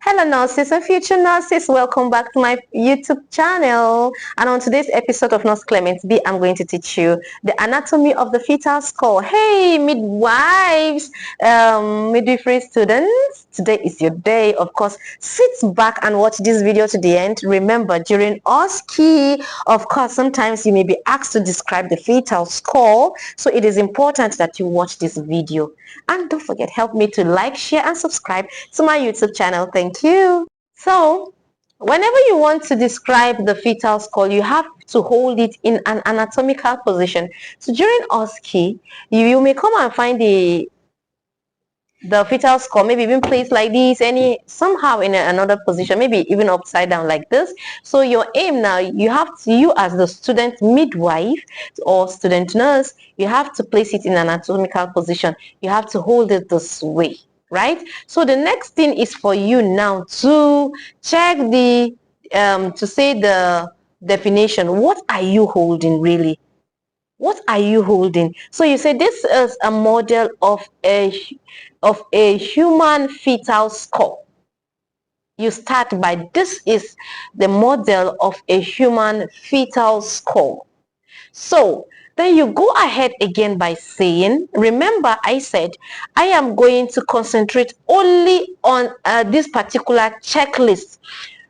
Hello nurses and future nurses, welcome back to my YouTube channel. And on today's episode of Nurse Clement B, I'm going to teach you the anatomy of the fetal skull. Hey midwives, midwifery students, today is your day. Of course, sit back and watch this video to the end. Remember, during OSCE, of course, sometimes you may be asked to describe the fetal skull, so it is important that you watch this video. And don't forget, help me to like, share and subscribe to my YouTube channel. Thank you. So whenever you want to describe the fetal skull, you have to hold it in an anatomical position. So during OSCE, you may come and find the fetal skull maybe even placed like this, somehow in another position, maybe even upside down like this. So your aim now, you as the student midwife or student nurse, you have to place it in an anatomical position. You have to hold it this way, right? So the next thing is for you now to check to say the definition. What are you holding really? What are you holding? So you say this is a model of a human fetal skull. You start by, this is the model of a human fetal skull. So then you go ahead again by saying, remember I said I am going to concentrate only on this particular checklist.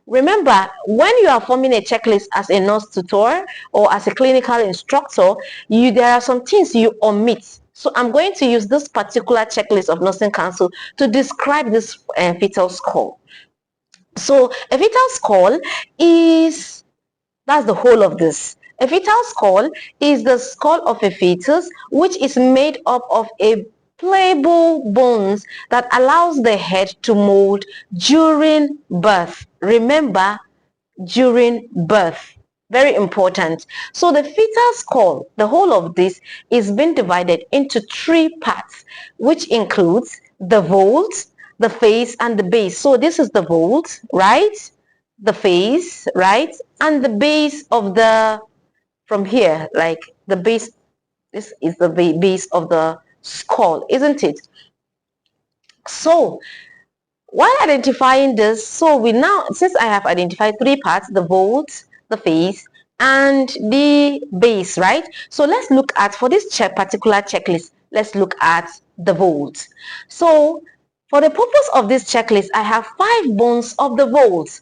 Remember, when you are forming a checklist as a nurse tutor or as a clinical instructor, there are some things you omit. So I'm going to use this particular checklist of Nursing Council to describe this fetal skull. So a fetal skull that's the whole of this. A fetal skull is the skull of a fetus, which is made up of a pliable bones that allows the head to mold during birth. Remember, during birth. Very important. So the fetal skull, the whole of this, is being divided into three parts, which includes the vault, the face, and the base. So this is the vault, right? The face, right? And the base of from here, like the base, this is the base of the skull, isn't it? So while identifying this, since I have identified three parts, the vault, the face, and the base, right? So let's look at, for this particular checklist, let's look at the vault. So for the purpose of this checklist, I have 5 bones of the vault.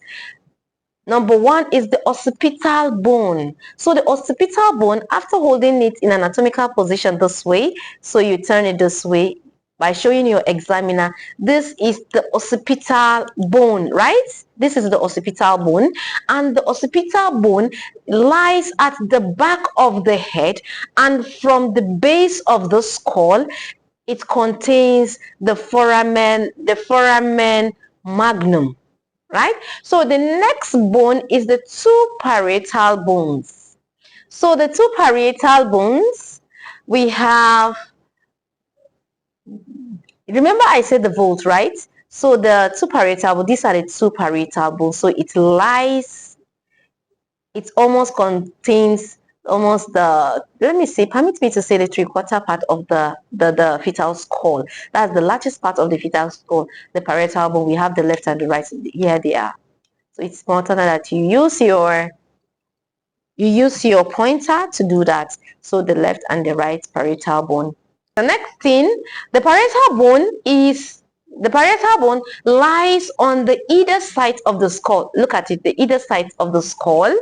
Number 1 is the occipital bone. So the occipital bone, after holding it in an anatomical position this way, so you turn it this way by showing your examiner, this is the occipital bone, right? This is the occipital bone, and the occipital bone lies at the back of the head, and from the base of the skull, it contains the foramen magnum. Right? So the next bone is the 2 parietal bones. So the 2 parietal bones, we have, remember I said the vault, right? So the 2 parietal, these are the 2 parietal bones. So it almost contains let me see, permit me to say the 3/4 part of the fetal skull. That's the largest part of the fetal skull, the parietal bone. We have the left and the right. Here they are. So it's important that you use your pointer to do that. So the left and the right parietal bone. The next thing, the parietal bone lies on the either side of the skull. Look at it, the either side of the skull.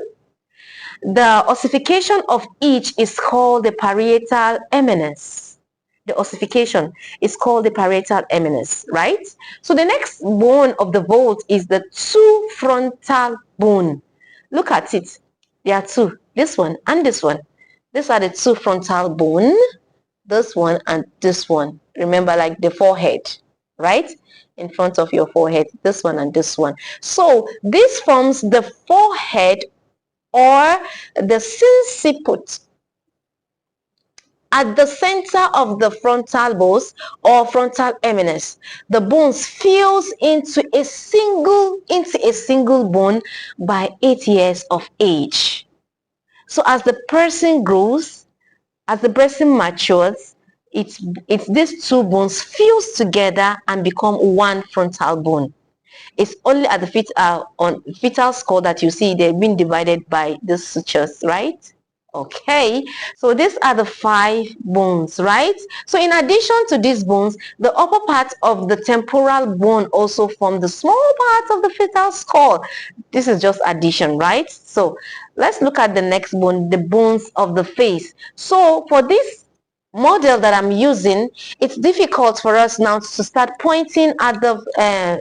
The ossification of each is called the parietal eminence. The ossification is called the parietal eminence, right? So the next bone of the vault is the 2 frontal bone. Look at it. There are 2. This one and this one. These are the 2 frontal bone. This one and this one. Remember, like the forehead, right? In front of your forehead. This one and this one. So this forms the forehead or the sinciput. At the center of the frontal bones or frontal eminence, the bones fuse into a single bone by 8 years of age. So as the person grows, as the person matures, it's these 2 bones fuse together and become 1 frontal bone. It's only at the on fetal skull that you see they've been divided by the sutures, right? Okay, so these are the 5 bones, right? So in addition to these bones, the upper part of the temporal bone also form the small part of the fetal skull. This is just addition, right? So let's look at the next bone, the bones of the face. So for this model that I'm using, it's difficult for us now to start pointing at the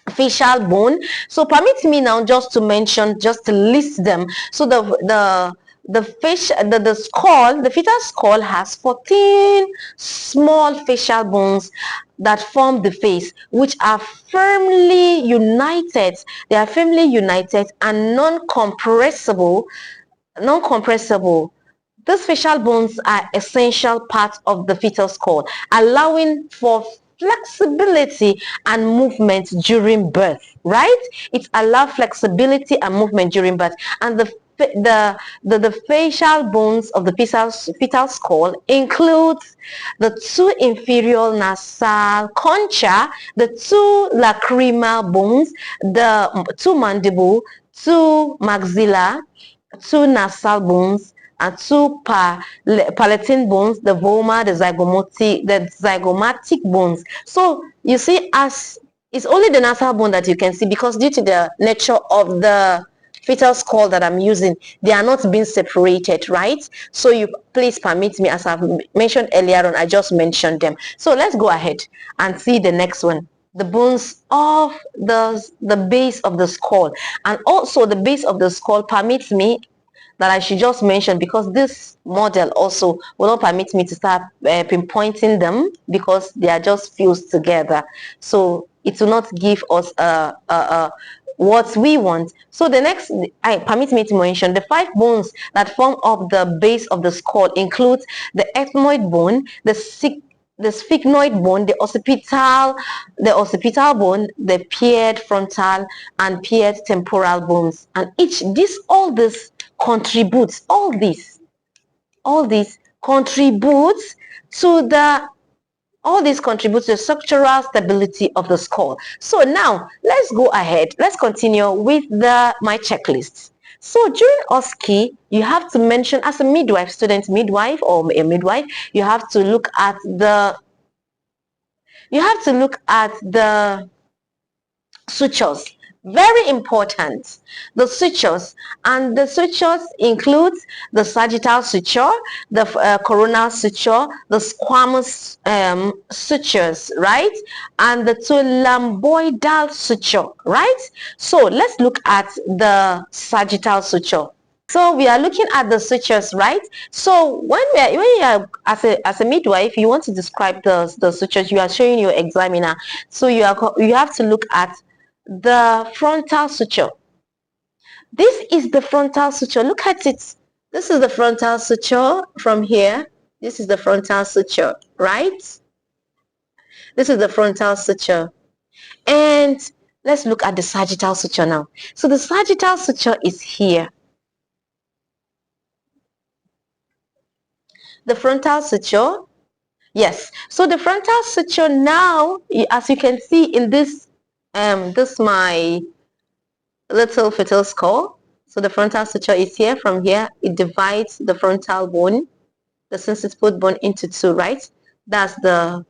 facial bone. So permit me now just to mention, just to list them. So the skull, the fetal skull has 14 small facial bones that form the face, which are firmly united. They are firmly united and non-compressible. These facial bones are essential part of the fetal skull, allowing for flexibility and movement during birth, right? It allows flexibility and movement during birth. And the facial bones of the fetal skull includes the 2 inferior nasal concha, the 2 lacrimal bones, the 2 mandible, 2 maxilla, 2 nasal bones, and 2 palatine bones, the vomer, the zygomatic bones. So you see, as it's only the nasal bone that you can see, because due to the nature of the fetal skull that I'm using, they are not being separated, right? So you please permit me, as I've mentioned earlier on, I just mentioned them. So let's go ahead and see the next one, the bones of the base of the skull. And also the base of the skull permits me that I should just mention, because this model also will not permit me to start pinpointing them, because they are just fused together, so it will not give us what we want. So the next, I permit me to mention, the 5 bones that form up the base of the skull includes the ethmoid bone, the sphygmoid bone, the occipital bone, the paired frontal and paired temporal bones. And all this contributes, all this contributes to the structural stability of the skull. So now let's go ahead, let's continue with my checklist. So during OSCE, you have to mention, as a midwife, student midwife or a midwife, you have to look at the sutures. Very important, the sutures. And the sutures includes the sagittal suture, the coronal suture, the squamous sutures, right? And the 2 lambdoidal suture, right? So let's look at the sagittal suture. So we are looking at the sutures, right? So when you are as a midwife, you want to describe the sutures, you are showing your examiner. So you have to look at the frontal suture. This is the frontal suture. Look at it. This is the frontal suture from here. This is the frontal suture, right? This is the frontal suture. And let's look at the sagittal suture now. So the sagittal suture is here. The frontal suture, yes. So the frontal suture now, as you can see in this my little fetal skull. So the frontal suture is here. From here, it divides the frontal bone, the sinciput bone, into 2, right? That's the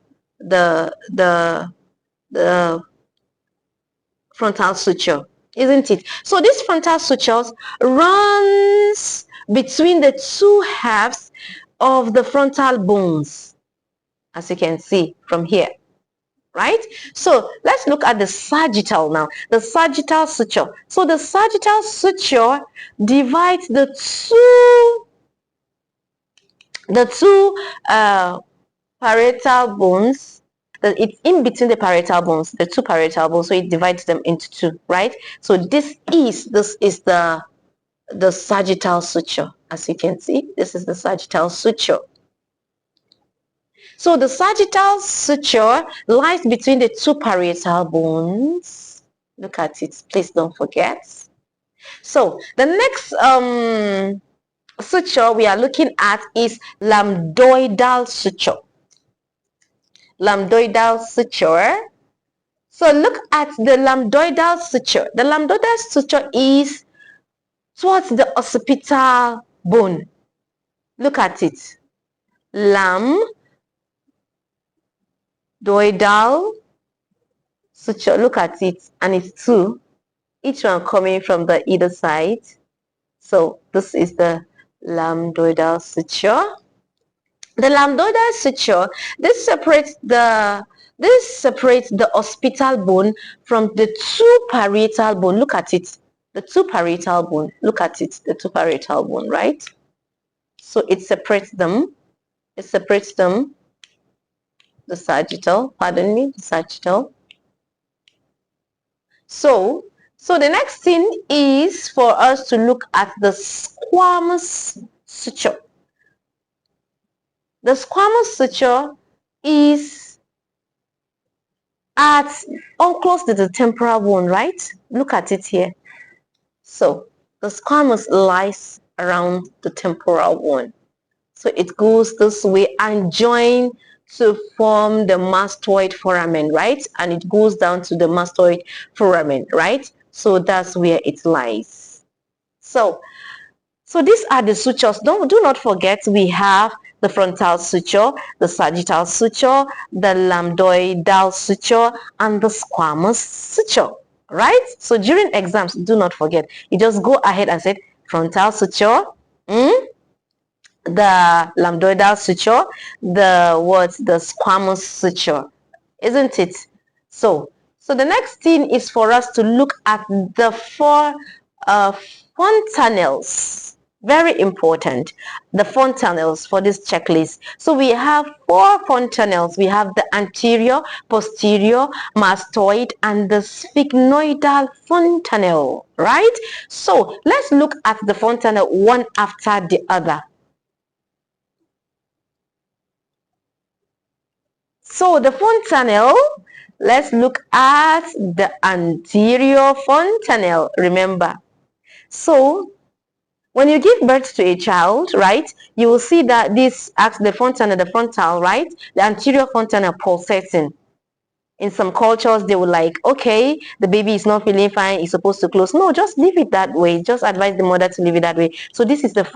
frontal suture, isn't it? So this frontal sutures runs between the 2 halves of the frontal bones, as you can see from here, right? So let's look at the sagittal now, the sagittal suture. So the sagittal suture divides the two parietal bones. It's in between the parietal bones, the 2 parietal bones, so it divides them into 2, right? So this is the sagittal suture. As you can see, this is the sagittal suture. So the sagittal suture lies between the 2 parietal bones. Look at it, please don't forget. So the next suture we are looking at is lambdoidal suture. Lambdoidal suture. So look at the lambdoidal suture. The lambdoidal suture is towards the occipital bone. Look at it. Lambdoidal suture. Look at it. And it's two. Each one coming from the either side. So this is the lambdoidal suture. The lambdoidal suture, this separates the occipital bone from the two parietal bone. Look at it. The two parietal bone. Look at it. The two parietal bone, right? So it separates them. It separates them. The sagittal, pardon me, the sagittal. So the next thing is for us to look at the squamous suture. The squamous suture is close to the temporal bone, right? Look at it here. So the squamous lies around the temporal bone. So it goes this way and joins to form the mastoid foramen, right? And it goes down to the mastoid foramen, right? So that's where it lies. So these are the sutures. Do not forget we have the frontal suture, the sagittal suture, the lambdoidal suture, and the squamous suture, right? So during exams, do not forget. You just go ahead and say frontal suture, the lambdoidal suture, the squamous suture, isn't it? So the next thing is for us to look at the four fontanelles. Very important, the fontanelles for this checklist. So we have four fontanelles. We have the anterior, posterior, mastoid, and the sphygmoidal fontanelle, right? So let's look at the fontanelle one after the other. So the fontanelle, let's look at the anterior fontanelle, remember. So when you give birth to a child, right, you will see that this acts the frontal, right, the anterior fontanelle pulsating. In some cultures, they will like, okay, the baby is not feeling fine, it's supposed to close. No, just leave it that way. Just advise the mother to leave it that way. So this is the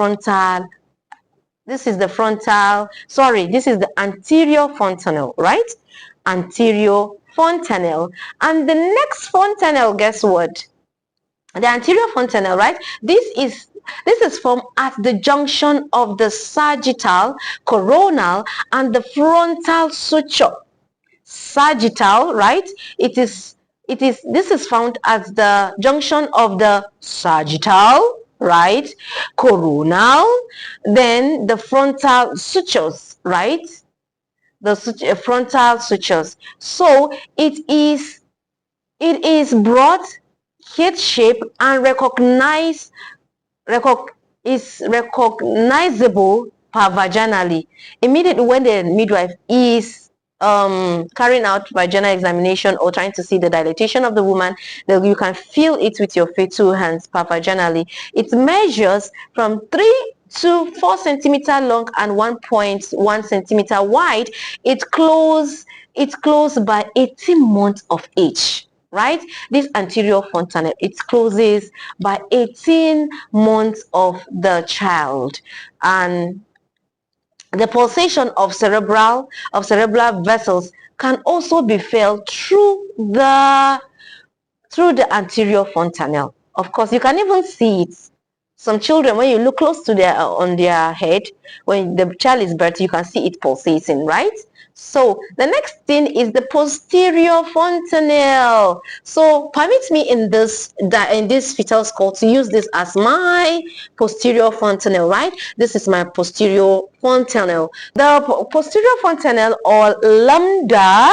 anterior fontanelle, right? Anterior fontanelle. And the next fontanelle, guess what? The anterior fontanelle, right? This is formed at the junction of the sagittal, coronal, and the frontal suture. Sagittal, right? This is found at the junction of the sagittal, right, coronal, then the frontal sutures, right, the frontal sutures. So it is broad, head shape, and is recognizable pervaginally. Immediately when the midwife is carrying out vaginal examination or trying to see the dilatation of the woman, you can feel it with your fetal hands pervaginally. It measures from 3 to 4 centimeter long and 1.1 centimeter wide. It's closed by 18 months of age, right? This anterior fontanelle, it closes by 18 months of the child. And the pulsation of cerebral vessels can also be felt through the anterior fontanelle. Of course, you can even see it. Some children, when you look close to on their head, when the child is birthed, you can see it pulsating, right? So the next thing is the posterior fontanelle. So permit me in this fetal skull to use this as my posterior fontanelle, right? This is my posterior fontanelle. The posterior fontanelle, or lambda,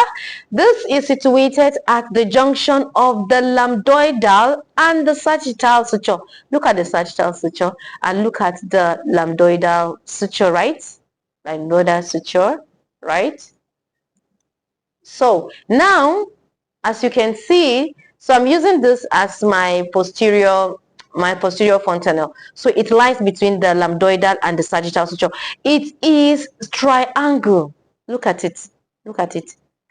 this is situated at the junction of the lambdoidal and the sagittal suture. Look at the sagittal suture and look at the lambdoidal suture, right? Lambdoidal suture, right? So now, as you can see, so I'm using this as my posterior fontanelle. So it lies between the lambdoidal and the sagittal suture. It is triangle. Look at it.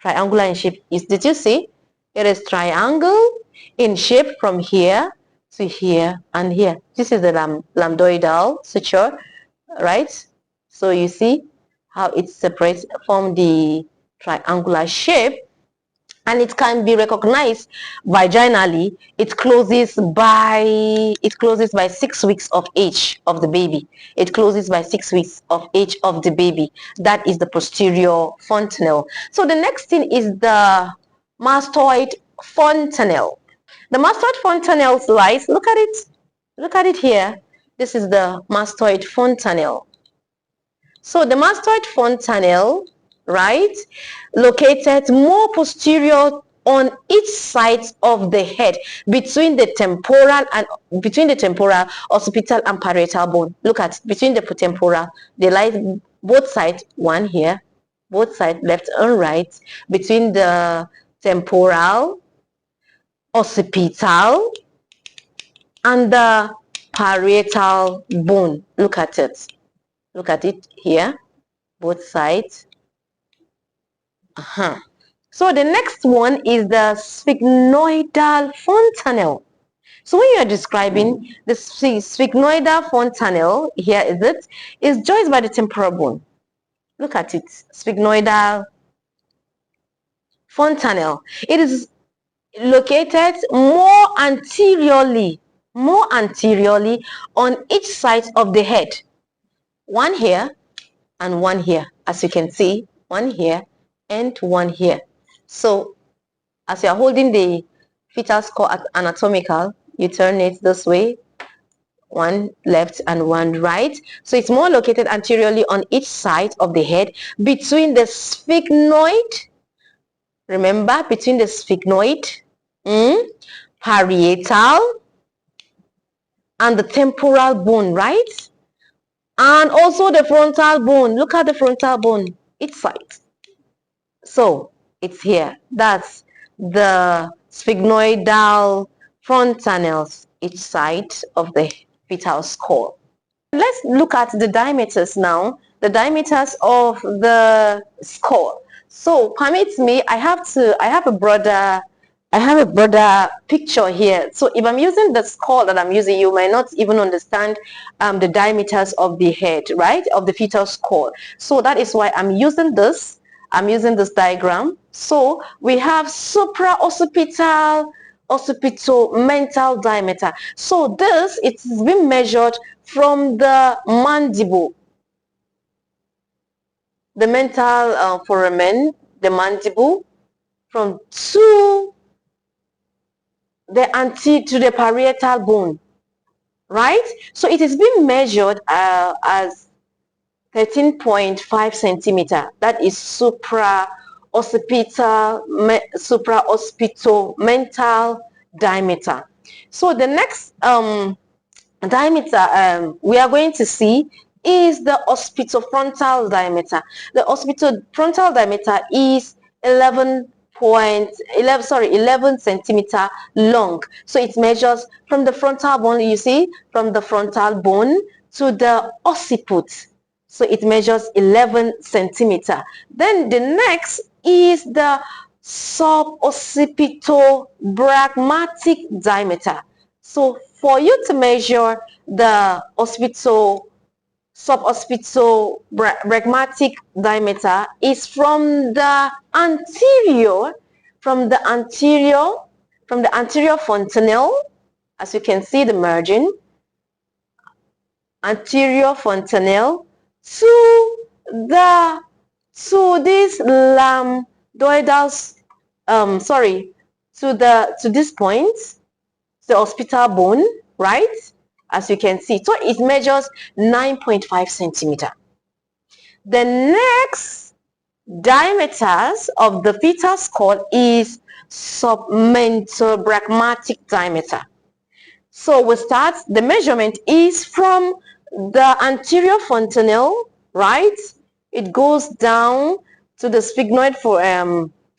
Triangular in shape. Did you see? It is triangle in shape from here to here and here. This is the lambdoidal suture, right? So you see how it separates from the triangular shape, and it can be recognized vaginally. It closes by 6 weeks of age of the baby. It closes by 6 weeks of age of the baby. That is the posterior fontanelle. So the next thing is the mastoid fontanelle. The mastoid fontanelle lies, look at it here. This is the mastoid fontanelle. So the mastoid fontanelle, right, located more posterior on each side of the head between the temporal, occipital and parietal bone. Look at between the temporal, they lie both sides, one here, both sides, left and right, between the temporal, occipital, and the parietal bone. Look at it. Look at it here, both sides. So the next one is the sphygnoidal fontanelle. So when you are describing the sphygnoidal fontanelle, here is joined by the temporal bone. Look at it, sphygnoidal fontanelle. It is located more anteriorly on each side of the head. One here and one here, as you can see, one here and one here. So as you are holding the fetal skull anatomical, you turn it this way, one left and one right. So it's more located anteriorly on each side of the head between the sphygnoid, remember, between the sphygnoid, parietal, and the temporal bone, right? And also the frontal bone. Look at the frontal bone, each side. So it's here. That's the sphygnoidal fontanelles, each side of the fetal skull. Let's look at the diameters now, the diameters of the skull. So permit me, I have a broader picture here. So if I'm using the skull that I'm using, you might not even understand the diameters of the head, right, of the fetal skull. So that is why I'm using this diagram. So we have supra-occipital, occipital-mental diameter. So this, it's been measured from the mandible, the mental foramen, the mandible, from to the parietal bone, right? So it is being measured as 13.5 centimeter. That is supra-occipital mental diameter. So the next diameter we are going to see is the occipitofrontal diameter. The occipitofrontal diameter is 11 centimeter long. So it measures from the frontal bone, you see, from the frontal bone to the occiput. So it measures 11 centimeter. Then the next is the suboccipitobrachmatic diameter. So for you to measure the suboccipitobrachmatic diameter is from the anterior fontanelle, as you can see the margin, anterior fontanelle to this lambdoidal, to this point, the occipital bone, right? As you can see, so it measures 9.5 centimeter. The next diameters of the fetal skull is submentobrachmatic diameter. So we start, the measurement is from the anterior fontanelle, right? It goes down to the sphygnoid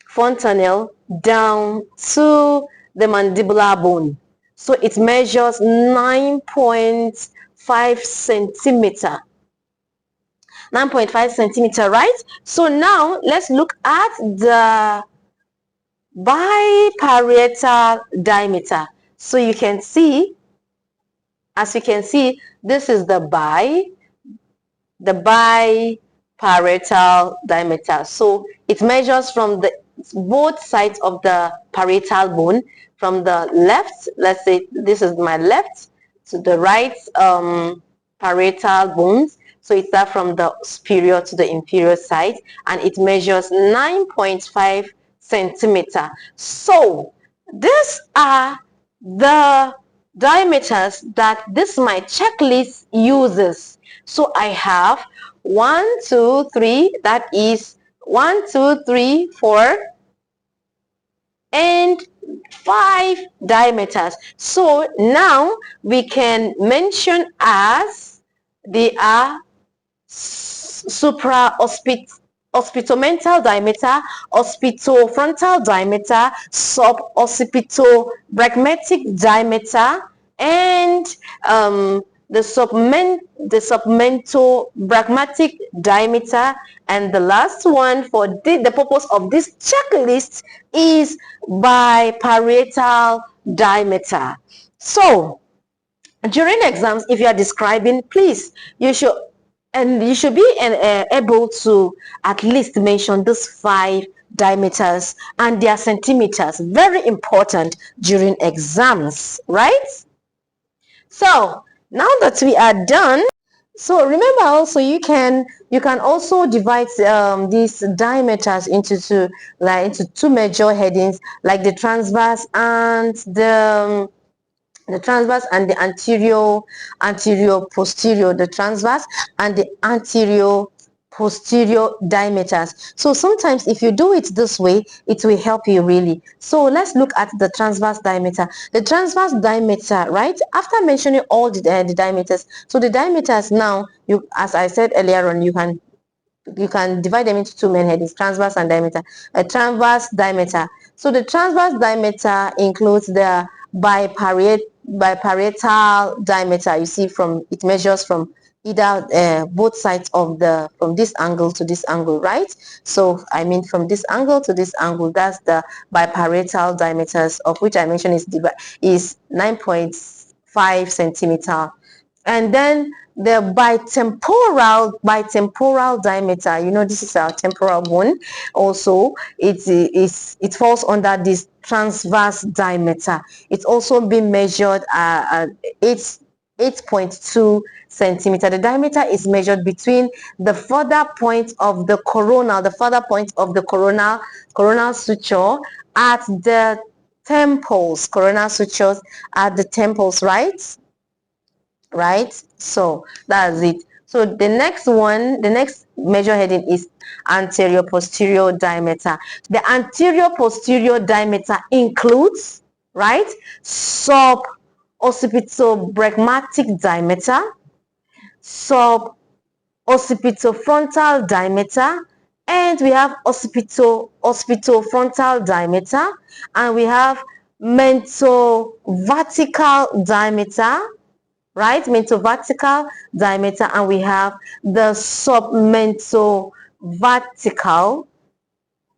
fontanelle, down to the mandibular bone. So it measures 9.5 centimeter. 9.5 centimeter, right? So now let's look at the biparietal diameter. So you can see, as you can see, this is the biparietal diameter. So it measures from the both sides of the parietal bone, from the left, let's say this is my left, to the right parietal bones. So it's that from the superior to the inferior side, and it measures 9.5 centimeter. So these are the diameters that this my checklist uses. So I have 1, 2, 3, that is 1, 2, 3, 4, and 5 diameters. So now we can mention as they are supraoccipitomental diameter, occipitofrontal diameter, suboccipitobregmatic diameter, and the submentobrachmatic diameter, and the last one for the purpose of this checklist is biparietal diameter. So during exams, if you are describing, please, you should be able to at least mention these 5 diameters and their centimeters. Very important during exams, right? So now that we are done, so remember also you can also divide these diameters into two major headings, like the transverse and the anterior posterior, the transverse and the anterior posterior diameters. So sometimes if you do it this way, it will help you really. So let's look at the transverse diameter. The transverse diameter, right, after mentioning all the diameters, so the diameters now, you, as I said earlier on, you can divide them into two main headings, transverse and diameter. A transverse diameter. So the transverse diameter includes the biparietal diameter. You see, it measures from either both sides of from this angle to this angle, right? So I mean from this angle to this angle, that's the biparietal diameters, of which I mentioned is 9.5 centimeter. And then the bitemporal diameter, you know, this is our temporal bone. Also, it falls under this transverse diameter. It's also been measured at 8.2 centimeter. The diameter is measured between the further point of the coronal suture at the temples, coronal sutures at the temples, right? So that's it. So the next major heading is anterior posterior diameter. The anterior posterior diameter includes, right, suboccipitobregmatic diameter, suboccipitofrontal diameter, and we have occipitofrontal diameter, and we have mentovertical diameter, right, mentovertical diameter, and we have the submentovertical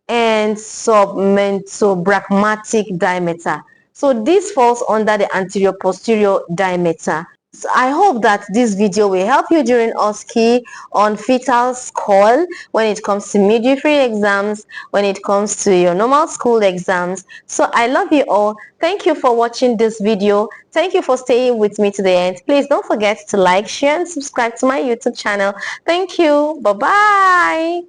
and submentobrachmatic diameter. So this falls under the anterior posterior diameter. So I hope that this video will help you during OSCE on fetal skull, when it comes to midwifery exams, when it comes to your normal school exams. So I love you all. Thank you for watching this video. Thank you for staying with me to the end. Please don't forget to like, share, and subscribe to my YouTube channel. Thank you. Bye-bye.